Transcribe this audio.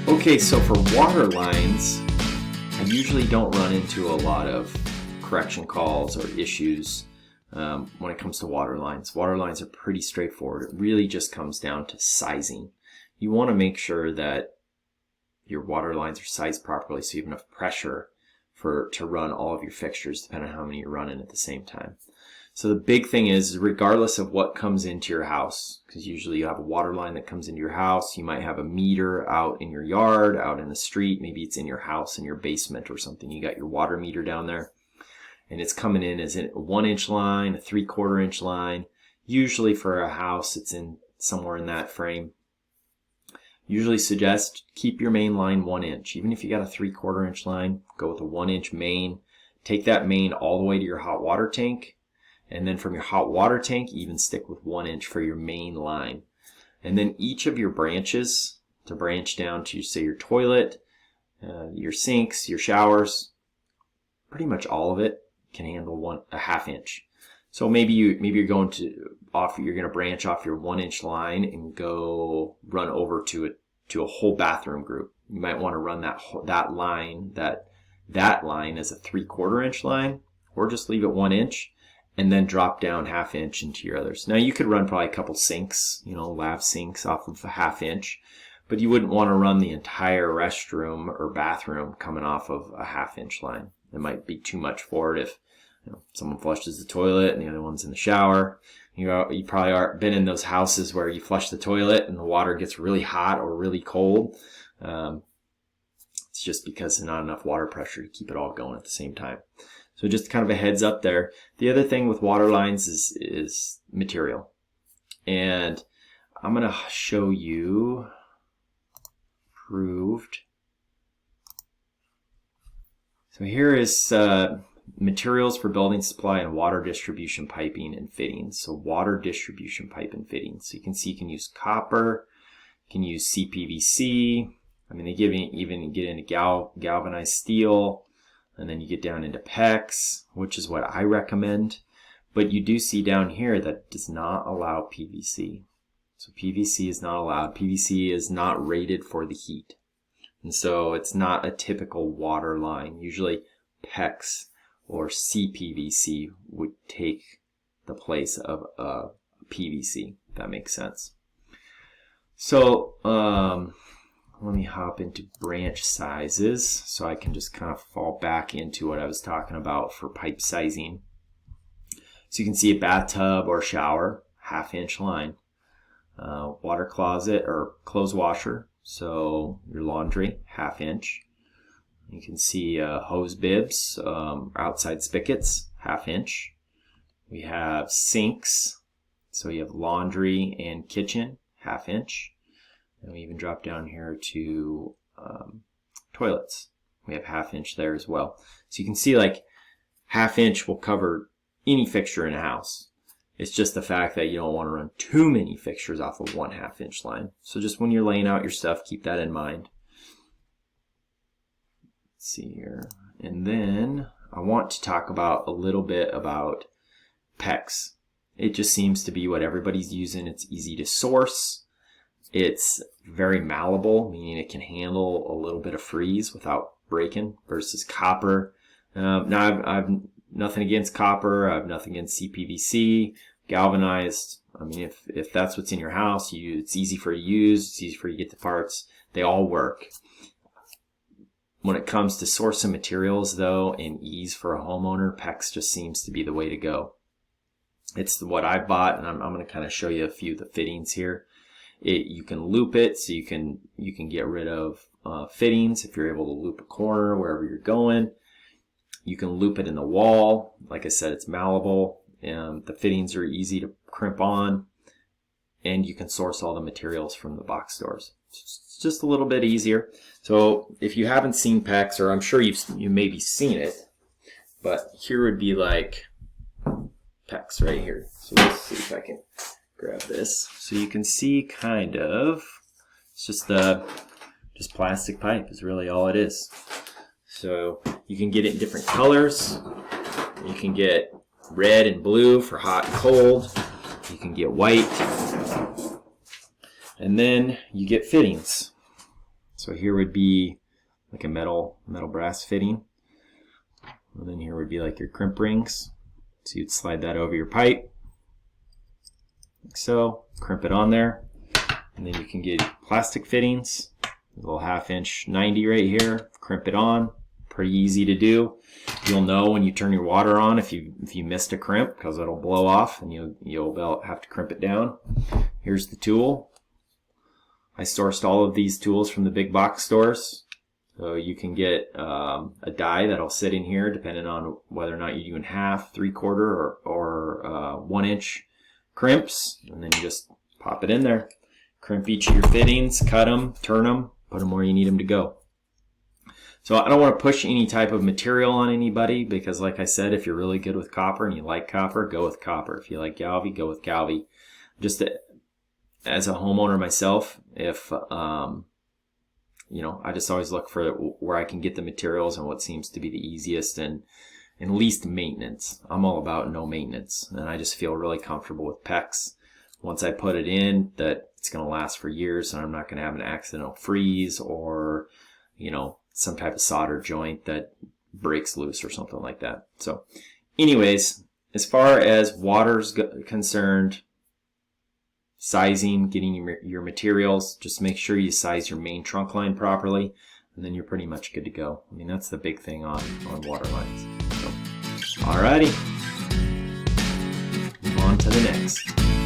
Okay, so for water lines, I usually don't run into a lot of correction calls or issues when it comes to water lines. Water lines are pretty straightforward. It really just comes down to sizing. You want to make sure that your water lines are sized properly so you have enough pressure to run all of your fixtures, depending on how many you're running at the same time. So the big thing is, regardless of what comes into your house, because usually you have a water line that comes into your house, you might have a meter out in your yard, out in the street, maybe it's in your house, in your basement or something. You got your water meter down there, and it's coming in as a 1-inch line, a 3/4 inch line. Usually for a house, it's in somewhere in that frame. Usually suggest keep your main line 1 inch. Even if you got a 3/4 inch line, go with a 1-inch main. Take that main all the way to your hot water tank. And then from your hot water tank, even stick with 1 inch for your main line. And then each of your branches to branch down to, say, your toilet, your sinks, your showers, pretty much all of it can handle a 1/2 inch. So maybe you're going to branch off your 1-inch line and go run over to a whole bathroom group. You might want to run that line as a 3/4 inch line, or just leave it 1 inch. And then drop down 1/2 inch into your others. Now you could run probably a couple sinks, lav sinks off of a 1/2 inch, but you wouldn't want to run the entire restroom or bathroom coming off of a 1/2 inch line. It might be too much for it if someone flushes the toilet and the other one's in the shower. You probably been in those houses where you flush the toilet and the water gets really hot or really cold. It's just because there's not enough water pressure to keep it all going at the same time. So just kind of a heads up there. The other thing with water lines is material. And I'm going to show you proved. So here is materials for building supply and water distribution piping and fittings. So water distribution pipe and fittings. So you can see you can use copper, you can use CPVC. I mean, they even get into galvanized steel. And then you get down into PEX, which is what I recommend. But you do see down here that does not allow PVC. So PVC is not allowed. PVC is not rated for the heat. And so it's not a typical water line. Usually PEX or CPVC would take the place of a PVC, if that makes sense. So, let me hop into branch sizes so I can just kind of fall back into what I was talking about for pipe sizing. So you can see a bathtub or shower, 1/2 inch line. Water closet or clothes washer, so your laundry, 1/2 inch. You can see hose bibs, outside spigots, 1/2 inch. We have sinks, so you have laundry and kitchen, 1/2 inch. And we even drop down here to toilets. We have 1/2 inch there as well. So you can see like 1/2 inch will cover any fixture in a house. It's just the fact that you don't want to run too many fixtures off of 1/2 inch line. So just when you're laying out your stuff, keep that in mind. Let's see here. And then I want to talk about a little bit about PEX. It just seems to be what everybody's using. It's easy to source. It's very malleable, meaning it can handle a little bit of freeze without breaking, versus copper. Now, I've nothing against copper. I have nothing against CPVC, galvanized. I mean, if that's what's in your house, it's easy for you to use. It's easy for you to get the parts. They all work. When it comes to sourcing materials, though, and ease for a homeowner, PEX just seems to be the way to go. It's what I've bought, and I'm going to kind of show you a few of the fittings here. You can loop it, so you can get rid of fittings if you're able to loop a corner wherever you're going. You can loop it in the wall. Like I said, it's malleable, and the fittings are easy to crimp on, and you can source all the materials from the box stores. It's just a little bit easier. So if you haven't seen PEX, or I'm sure you maybe seen it, but here would be like PEX right here. So let's see if I can grab this. So you can see kind of, it's just plastic pipe is really all it is. So you can get it in different colors. You can get red and blue for hot and cold. You can get white. And then you get fittings. So here would be like a metal brass fitting. And then here would be like your crimp rings. So you'd slide that over your pipe, like so, crimp it on there. And then you can get plastic fittings, a little 1/2 inch 90 right here, crimp it on. Pretty easy to do. You'll know when you turn your water on if you missed a crimp, because it'll blow off and you'll have to crimp it down. Here's the tool. I sourced all of these tools from the big box stores. So you can get a die that'll sit in here depending on whether or not you're doing 1/2, 3/4, or 1 inch crimps. And then you just pop it in there. Crimp each of your fittings, cut them, turn them, put them where you need them to go. So I don't want to push any type of material on anybody, because like I said, if you're really good with copper and you like copper, go with copper. If you like Galvy, go with Galvy. Just as a homeowner myself, if you know, I just always look for where I can get the materials and what seems to be the easiest and least maintenance. I'm all about no maintenance, and I just feel really comfortable with PEX. Once I put it in, that it's going to last for years, and I'm not going to have an accidental freeze or, you know, some type of solder joint that breaks loose or something like that. So anyways, as far as water's concerned, sizing, getting your materials, just make sure you size your main trunk line properly, and then you're pretty much good to go. I mean, that's the big thing on water lines. So, alrighty, move on to the next.